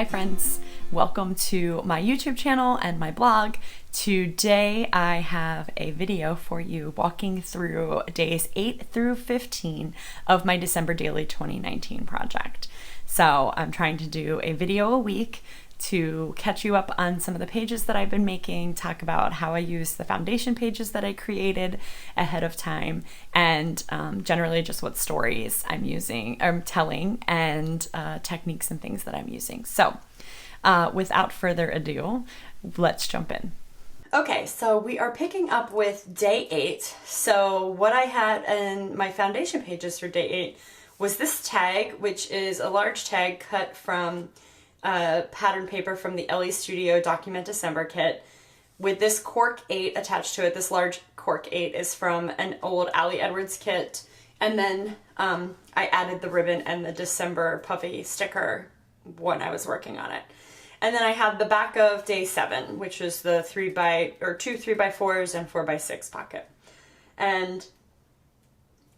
Hi friends, welcome to my YouTube channel and my blog. Today I have a video for you walking through days 8 through 15 of my December Daily 2019 project. So I'm trying to do a video a week to catch you up on some of the pages that I've been making, talk about how I use the foundation pages that I created ahead of time, and generally just what stories I'm telling, and techniques and things that I'm using. So without further ado, let's jump in. Okay, so we are picking up with day 8. So what I had in my foundation pages for day 8 was this tag, which is a large tag cut from pattern paper from the Ellie Studio Document December kit with this cork 8 attached to it. This large cork 8 is from an old Ali Edwards kit, and then I added the ribbon and the December puffy sticker when I was working on it. And then I have the back of day 7, which is the 2 3x4s and 4x6 pocket. And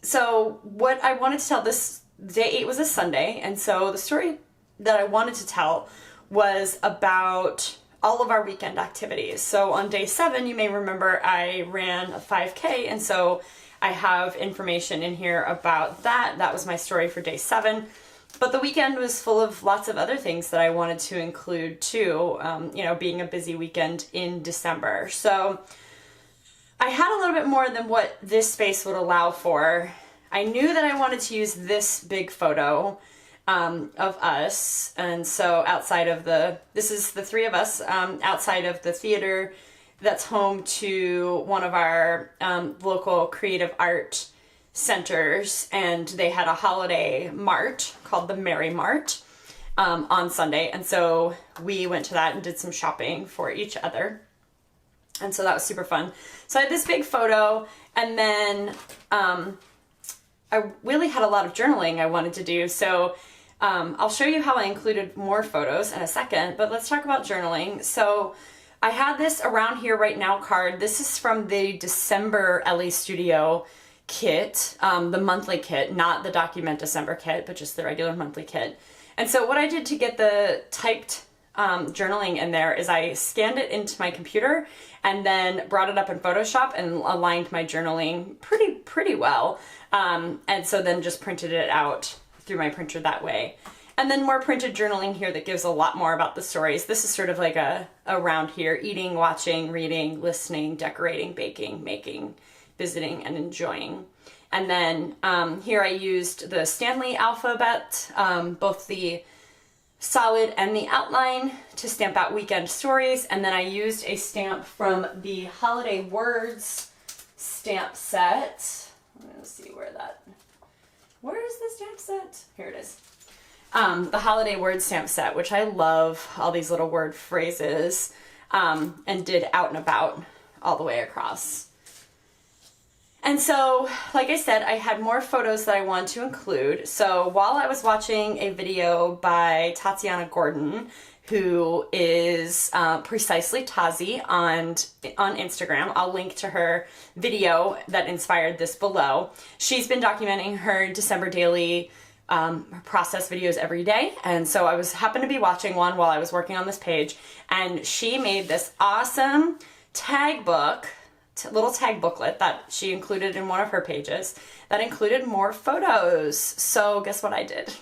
so what I wanted to tell, this day 8 was a Sunday, and so the story that I wanted to tell was about all of our weekend activities. So on day 7, you may remember I ran a 5K, and so I have information in here about that. That was my story for day 7. But the weekend was full of lots of other things that I wanted to include too, being a busy weekend in December. So I had a little bit more than what this space would allow for. I knew that I wanted to use this big photo of us, and so this is the 3 of us outside of the theater that's home to one of our local creative art centers, and they had a holiday mart called the Merry Mart on Sunday, and so we went to that and did some shopping for each other, and so that was super fun. So I had this big photo, and then I really had a lot of journaling I wanted to do, so I'll show you how I included more photos in a second, but let's talk about journaling. So I had this Around Here Right Now card. This is from the December Ellie Studio kit, the monthly kit, not the Document December kit, but just the regular monthly kit. And so what I did to get the typed journaling in there is I scanned it into my computer and then brought it up in Photoshop and aligned my journaling pretty well. And so then just printed it out through my printer that way. And then more printed journaling here that gives a lot more about the stories. This is sort of like a around here: eating, watching, reading, listening, decorating, baking, making, visiting, and enjoying. And then here I used the Stanley alphabet, both the solid and the outline, to stamp out weekend stories. And then I used a stamp from the Holiday Words stamp set. Let's see where is the stamp set? Here it is. The Holiday Words stamp set, which I love, all these little word phrases, and did out and about all the way across. And so, like I said, I had more photos that I wanted to include. So while I was watching a video by Tatiana Gordon, who is Precisely Tazi on Instagram. I'll link to her video that inspired this below. She's been documenting her December daily process videos every day, and so I happened to be watching one while I was working on this page, and she made this awesome tag book, little tag booklet that she included in one of her pages that included more photos. So guess what I did?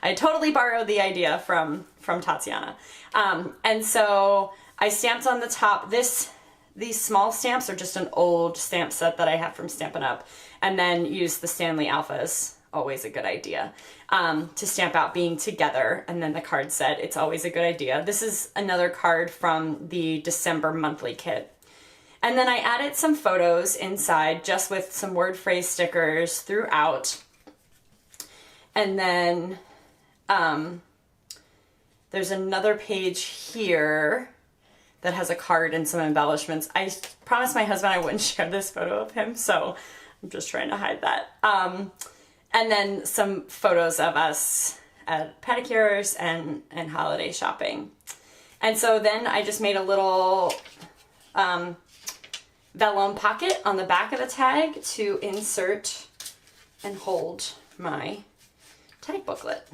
I totally borrowed the idea from Tatiana. And so I stamped on the top. These small stamps are just an old stamp set that I have from Stampin' Up! And then use the Stanley Alphas, always a good idea, to stamp out being together. And then the card said, it's always a good idea. This is another card from the December monthly kit. And then I added some photos inside just with some word phrase stickers throughout. And then there's another page here that has a card and some embellishments. I promised my husband I wouldn't share this photo of him, so I'm just trying to hide that. And then some photos of us at pedicures and holiday shopping. And so then I just made a little vellum pocket on the back of the tag to insert and hold my tag booklet.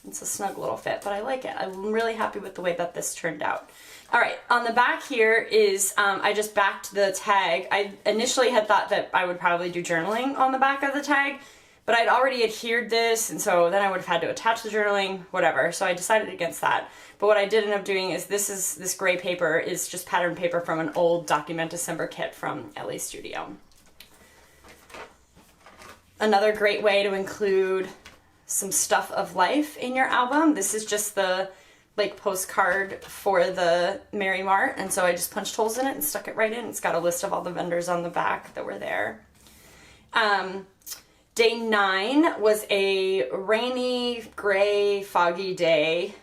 It's a snug little fit, but I like it. I'm really happy with the way that this turned out. All right, on the back here is, I just backed the tag. I initially had thought that I would probably do journaling on the back of the tag, but I'd already adhered this, and so then I would have had to attach the journaling, whatever. So I decided against that. But what I did end up doing is this gray paper is just pattern paper from an old Document December kit from LA Studio. Another great way to include some stuff of life in your album. This is just the like postcard for the Mary Mart, and so I just punched holes in it and stuck it right in. It's got a list of all the vendors on the back that were there. Day 9 was a rainy, gray, foggy day,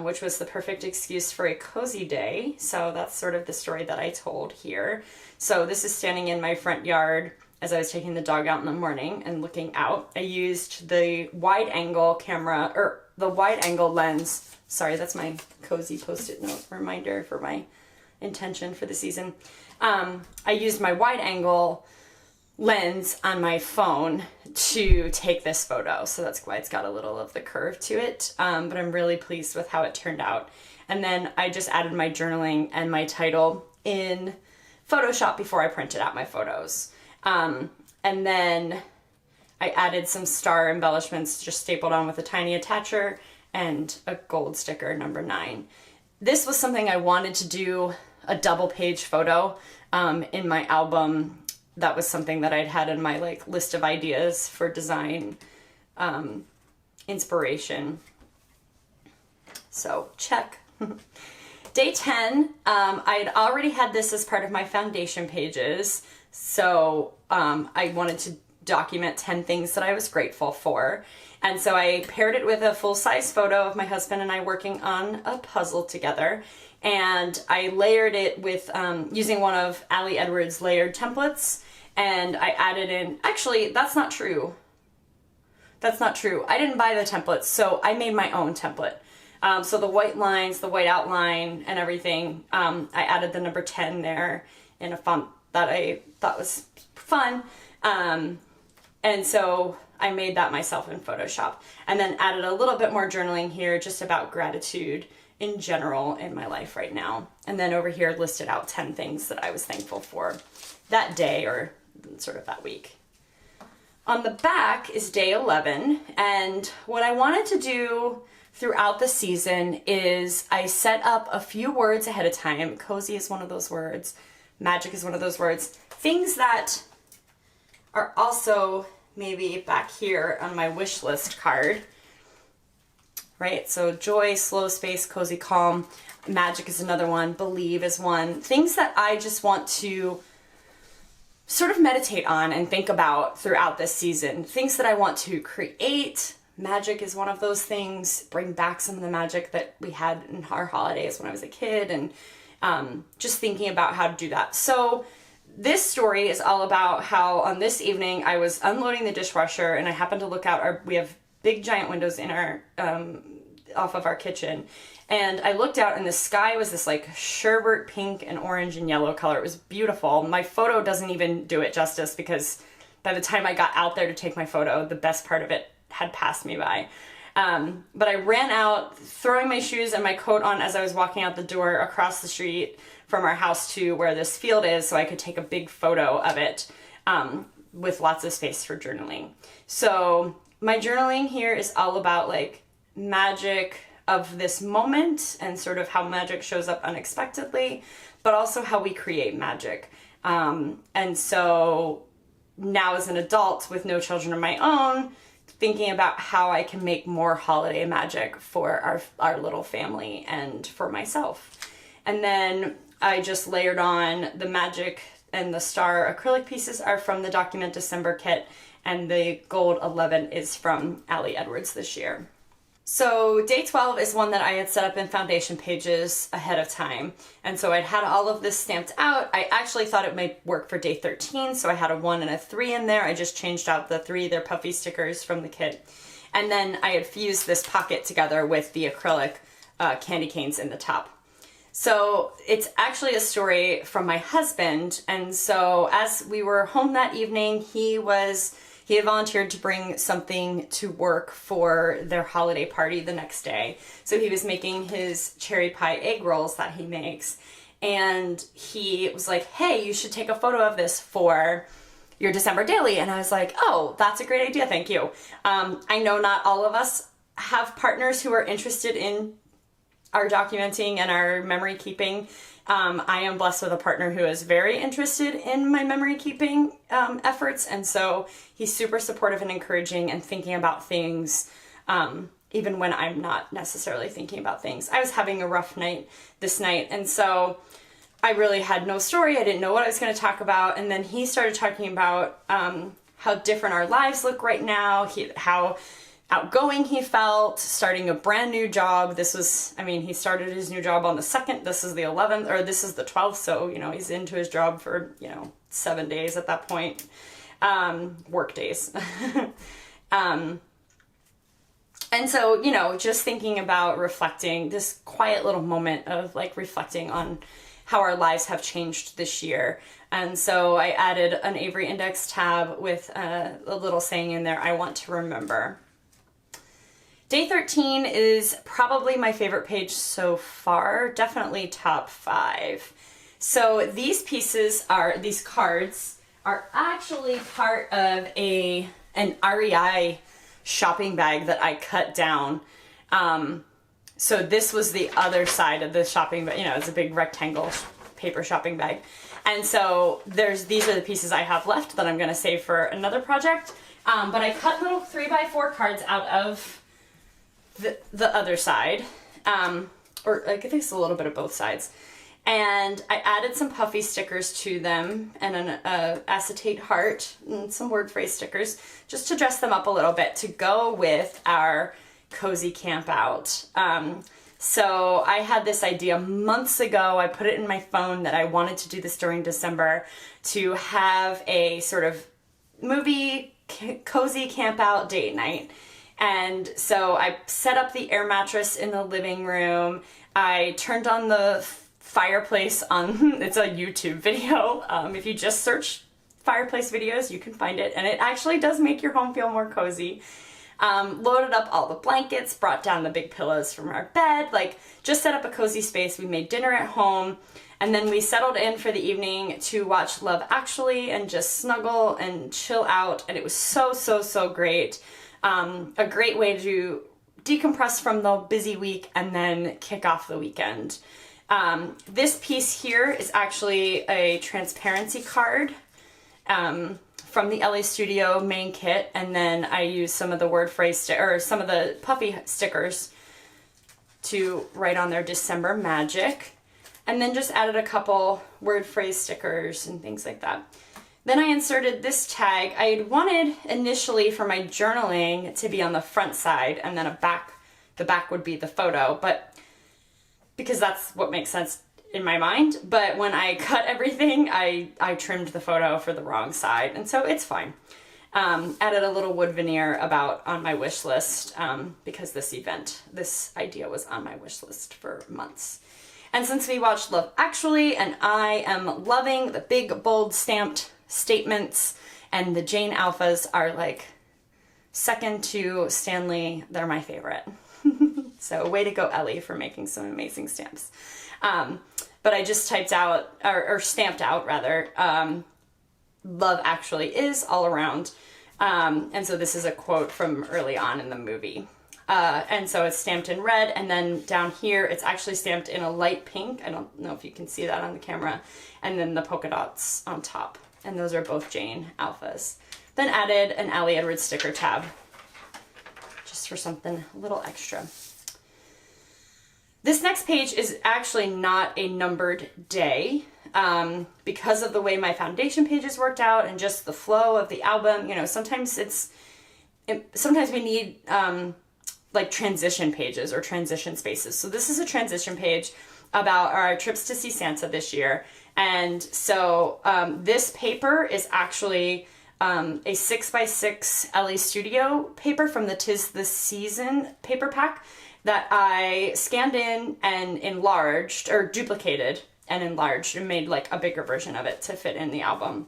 which was the perfect excuse for a cozy day. So that's sort of the story that I told here. So this is standing in my front yard as I was taking the dog out in the morning and looking out. I used the wide angle camera, or the wide angle lens. Sorry, that's my cozy post-it note reminder for my intention for the season. I used my wide angle lens on my phone to take this photo, so that's why it's got a little of the curve to it, but I'm really pleased with how it turned out. And then I just added my journaling and my title in Photoshop before I printed out my photos. And then I added some star embellishments just stapled on with a tiny attacher and a gold sticker, number 9. This was something I wanted to do, a double page photo in my album. That was something that I'd had in my like list of ideas for design inspiration. So check. Day 10, I'd already had this as part of my foundation pages. So I wanted to document 10 things that I was grateful for. And so I paired it with a full-size photo of my husband and I working on a puzzle together. And I layered it with using one of Ali Edwards' layered templates. And I added in, actually, that's not true. That's not true. I didn't buy the templates, so I made my own template. So the white lines, the white outline and everything, I added the number 10 there in a font that I thought was fun. And so I made that myself in Photoshop and then added a little bit more journaling here just about gratitude in general in my life right now. And then over here listed out 10 things that I was thankful for that day or sort of that week. On the back is day 11, and what I wanted to do throughout the season is I set up a few words ahead of time. Cozy is one of those words. Magic is one of those words. Things that are also maybe back here on my wish list card, right? So joy, slow space, cozy, calm. Magic is another one. Believe is one. Things that I just want to sort of meditate on and think about throughout this season. Things that I want to create. Magic is one of those things. Bring back some of the magic that we had in our holidays when I was a kid, and just thinking about how to do that. So this story is all about how on this evening I was unloading the dishwasher and I happened to look out we have big giant windows in our off of our kitchen, and I looked out and the sky was this like sherbet pink and orange and yellow color. It was beautiful. My photo doesn't even do it justice because by the time I got out there to take my photo, the best part of it had passed me by. But I ran out throwing my shoes and my coat on as I was walking out the door across the street from our house to where this field is so I could take a big photo of it with lots of space for journaling. So my journaling here is all about like magic of this moment and sort of how magic shows up unexpectedly, but also how we create magic. And so now as an adult with no children of my own, thinking about how I can make more holiday magic for our little family and for myself. And then I just layered on the magic, and the star acrylic pieces are from the Document December kit, and the gold 11 is from Ali Edwards this year. So day 12 is one that I had set up in foundation pages ahead of time. And so I'd had all of this stamped out. I actually thought it might work for day 13, so I had a 1 and a 3 in there. I just changed out the 3, they're puffy stickers from the kit. And then I had fused this pocket together with the acrylic candy canes in the top. So it's actually a story from my husband. And so as we were home that evening, he was he had volunteered to bring something to work for their holiday party the next day. So he was making his cherry pie egg rolls that he makes. And he was like, hey, you should take a photo of this for your December daily. And I was like, oh, that's a great idea. Thank you. I know not all of us have partners who are interested in our documenting and our memory keeping. I am blessed with a partner who is very interested in my memory keeping efforts. And so he's super supportive and encouraging and thinking about things, even when I'm not necessarily thinking about things. I was having a rough night this night. And so I really had no story. I didn't know what I was going to talk about. And then he started talking about how different our lives look right now, how outgoing he felt, starting a brand new job. This was, I mean, he started his new job on the 2nd. This is the 11th, or this is the 12th. So, you know, he's into his job for, 7 days at that point. Work days. And so, just thinking about reflecting, this quiet little moment of like reflecting on how our lives have changed this year. And so I added an Avery Index tab with a little saying in there, I want to remember. Day 13 is probably my favorite page so far, definitely top 5. So these cards are actually part of an REI shopping bag that I cut down. So this was the other side of the shopping bag, it's a big rectangle paper shopping bag. And so these are the pieces I have left that I'm going to save for another project. But I cut little 3x4 cards out of the other side, or I think it's a little bit of both sides. And I added some puffy stickers to them and an acetate heart and some word phrase stickers just to dress them up a little bit to go with our cozy camp out. So I had this idea months ago. I put it in my phone that I wanted to do this during December, to have a sort of movie cozy camp out date night. And so I set up the air mattress in the living room. I turned on the fireplace it's a YouTube video. If you just search fireplace videos, you can find it. And it actually does make your home feel more cozy. Loaded up all the blankets, brought down the big pillows from our bed, just set up a cozy space. We made dinner at home, and then we settled in for the evening to watch Love Actually and just snuggle and chill out. And it was so, so, so great. A great way to decompress from the busy week and then kick off the weekend. This piece here is actually a transparency card from the LA Studio main kit, and then I used some of the word phrase or some of the puffy stickers to write on their December magic, and then just added a couple word phrase stickers and things like that. Then I inserted this tag. I had wanted initially for my journaling to be on the front side, and then the back would be the photo, but because that's what makes sense in my mind. But when I cut everything, I trimmed the photo for the wrong side, and so it's fine. Added a little wood veneer on my wish list, because this idea was on my wish list for months. And since we watched Love Actually, and I am loving the big, bold stamped statements, and the Jane Alphas are second to Stanley. They're my favorite. So way to go, Ellie, for making some amazing stamps. But I just typed out, or stamped out rather, Love Actually is all around. And so this is a quote from early on in the movie. And so it's stamped in red, and then down here it's actually stamped in a light pink. I don't know if you can see that on the camera. And then the polka dots on top. And those are both Jane Alphas. Then added an Allie Edwards sticker tab, just for something a little extra. This next page is actually not a numbered day, because of the way my foundation pages worked out and just the flow of the album. Sometimes we need transition pages or transition spaces. So this is a transition page about our trips to see Santa this year. And so this paper is actually a 6x6 LA Studio paper from the 'Tis the Season paper pack that I scanned in and enlarged, or duplicated and enlarged, and made a bigger version of it to fit in the album.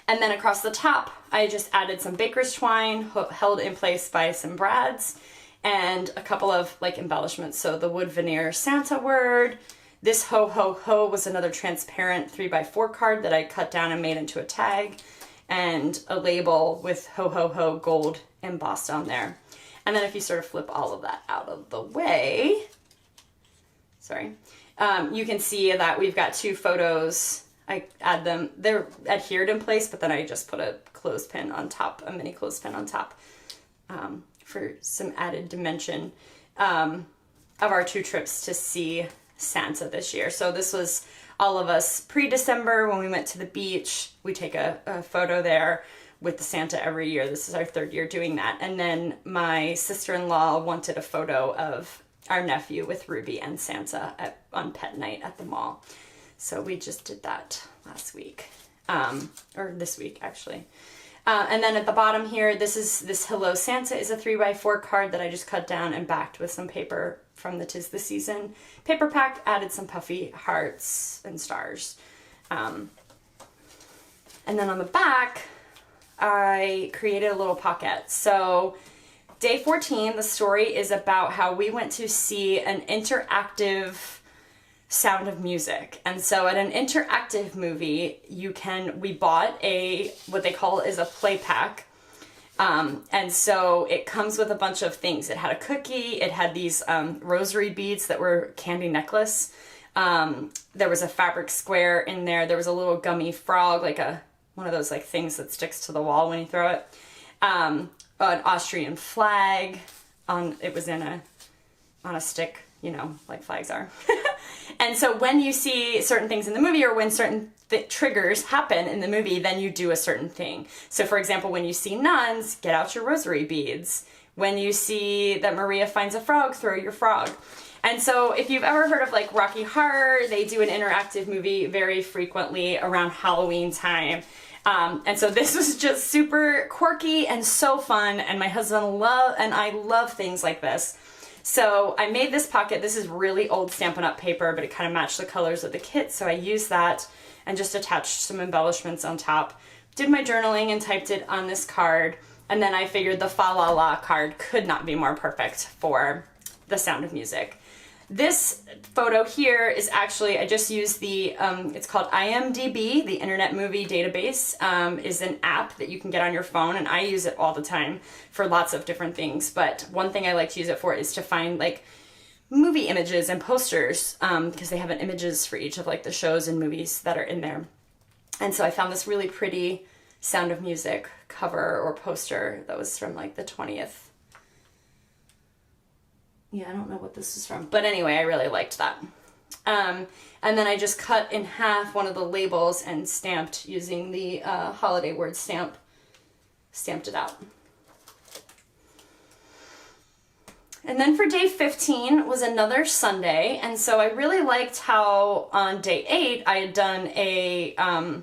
And then across the top, I just added some baker's twine held in place by some brads and a couple of like embellishments. So the wood veneer Santa word. This ho ho ho was another transparent 3x4 card that I cut down and made into a tag, and a label with ho ho ho gold embossed on there. And then if you sort of flip all of that out of the way, sorry, you can see that we've got two photos. I add them, they're adhered in place, but then I just put a clothespin on top, a mini clothespin on top, for some added dimension, of our 2 trips to see Santa this year. So this was all of us pre-December when we went to the beach. We take a photo there with the Santa every year. This is our 3rd year doing that. And then my sister-in-law wanted a photo of our nephew with Ruby and Santa on pet night at the mall. So we just did that last week, or this week actually. And then at the bottom here, this Hello Santa is a 3x4 card that I just cut down and backed with some paper from the 'Tis the Season paper pack, added some puffy hearts and stars. And then on the back, I created a little pocket. So day 14, the story is about how we went to see an interactive Sound of Music. And so at an interactive movie, we bought what they call is a play pack. And so it comes with a bunch of things. It had a cookie, it had these rosary beads that were candy necklace. There was a fabric square in there. There was a little gummy frog, like one of those like things that sticks to the wall when you throw it. An Austrian flag it was on a stick, you know, like flags are. And so when you see certain things in the movie, or when certain triggers happen in the movie, then you do a certain thing. So for example, when you see nuns, get out your rosary beads. When you see that Maria finds a frog, throw your frog. And so if you've ever heard of like Rocky Horror, they do an interactive movie very frequently around Halloween time. And so this was just super quirky and so fun, and my husband and I love things like this. So I made this pocket. This is really old Stampin' Up! Paper, but it kind of matched the colors of the kit, so I used that and just attached some embellishments on top. Did my journaling and typed it on this card, and then I figured the Fa La La card could not be more perfect for the Sound of Music. This photo here is actually, I just used it's called IMDb, the Internet Movie Database, is an app that you can get on your phone, and I use it all the time for lots of different things. But one thing I like to use it for is to find like movie images and posters, because they have images for each of like the shows and movies that are in there. And so I found this really pretty Sound of Music cover or poster that was from like the 20th. Yeah, I don't know what this is from, but anyway, I really liked that. And then I just cut in half one of the labels and stamped using the holiday word stamp, stamped it out. And then for day 15 was another Sunday, and so I really liked how on day 8 I had done a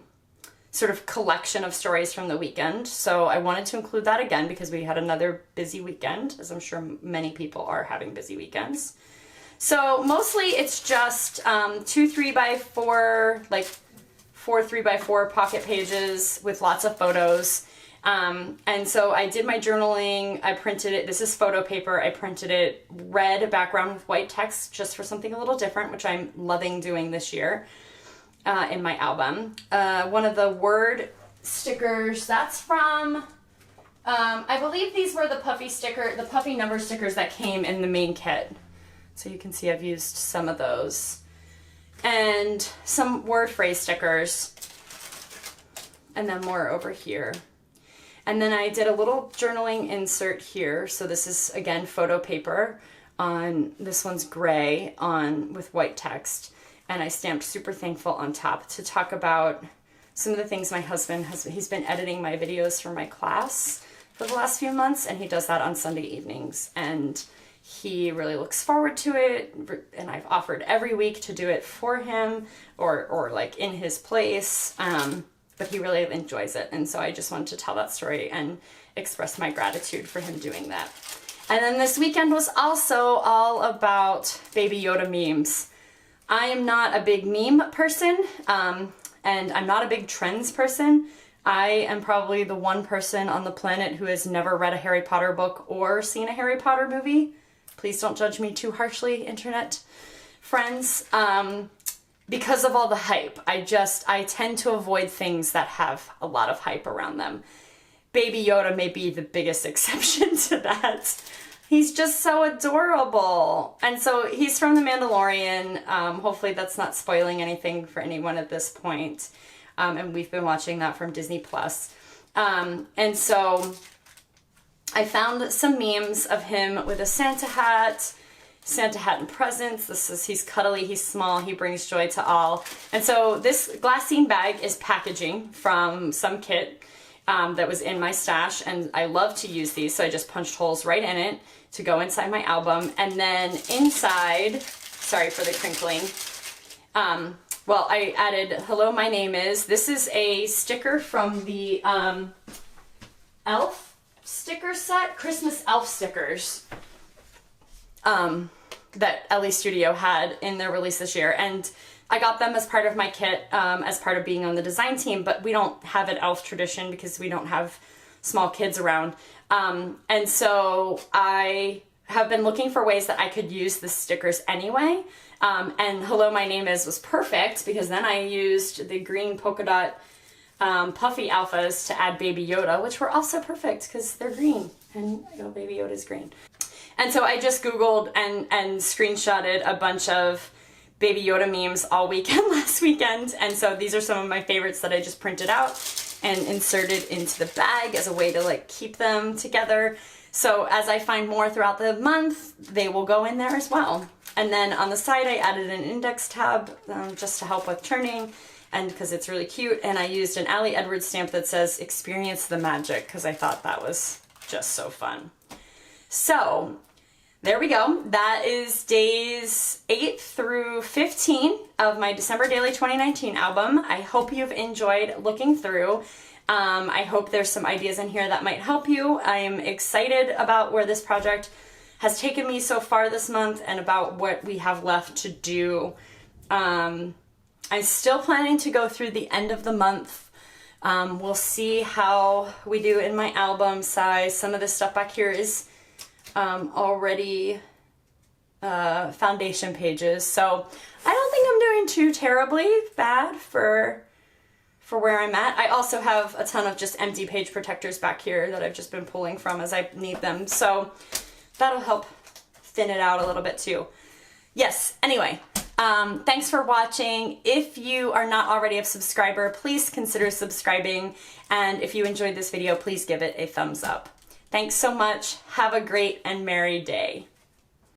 sort of collection of stories from the weekend. So I wanted to include that again because we had another busy weekend, as I'm sure many people are having busy weekends. So mostly it's just 2 3x4, like 4 3x4 pocket pages with lots of photos. And so I did my journaling, I printed it, this is photo paper, I printed it red background with white text just for something a little different, which I'm loving doing this year. In my album. One of the word stickers, that's from, I believe these were the puffy number stickers that came in the main kit. So you can see I've used some of those. And some word phrase stickers. And then more over here. And then I did a little journaling insert here. So this is, again, photo paper. This one's gray with white text. And I stamped Super Thankful on top to talk about some of the things my husband he's been editing my videos for my class for the last few months, and he does that on Sunday evenings. And he really looks forward to it, and I've offered every week to do it for him or like in his place, but he really enjoys it. And so I just wanted to tell that story and express my gratitude for him doing that. And then this weekend was also all about Baby Yoda memes. I am not a big meme person, and I'm not a big trends person. I am probably the one person on the planet who has never read a Harry Potter book or seen a Harry Potter movie. Please don't judge me too harshly, internet friends. Because of all the hype, I tend to avoid things that have a lot of hype around them. Baby Yoda may be the biggest exception to that. He's just so adorable. And so he's from The Mandalorian. Hopefully that's not spoiling anything for anyone at this point. And we've been watching that from Disney Plus. And so I found some memes of him with a Santa hat and presents. He's cuddly, he's small, he brings joy to all. And so this glassine bag is packaging from some kit that was in my stash, and I love to use these, so I just punched holes right in it to go inside my album. And then inside, sorry for the crinkling, well, I added, hello, my name is. This is a sticker from the Elf sticker set, Christmas Elf stickers, that Ellie Studio had in their release this year. And I got them as part of my kit, as part of being on the design team, but we don't have an elf tradition because we don't have small kids around. And so I have been looking for ways that I could use the stickers anyway. And hello, my name is was perfect because then I used the green polka dot puffy alphas to add Baby Yoda, which were also perfect because they're green and Baby Yoda's green. And so I just Googled and screenshotted a bunch of Baby Yoda memes all weekend last weekend. And so these are some of my favorites that I just printed out and inserted into the bag as a way to like keep them together. So as I find more throughout the month, they will go in there as well. And then on the side, I added an index tab just to help with turning, and because it's really cute. And I used an Allie Edwards stamp that says experience the magic because I thought that was just so fun. So there we go. That is days 8 through 15 of my December Daily 2019 album. I hope you've enjoyed looking through. I hope there's some ideas in here that might help you. I am excited about where this project has taken me so far this month and about what we have left to do. I'm still planning to go through the end of the month. We'll see how we do in my album size. Some of this stuff back here is already foundation pages, so I don't think I'm doing too terribly bad for where I'm at. I also have a ton of just empty page protectors back here that I've just been pulling from as I need them, so that'll help thin it out a little bit too. Yes, anyway, thanks for watching. If you are not already a subscriber, please consider subscribing, and if you enjoyed this video, please give it a thumbs up. Thanks so much. Have a great and merry day.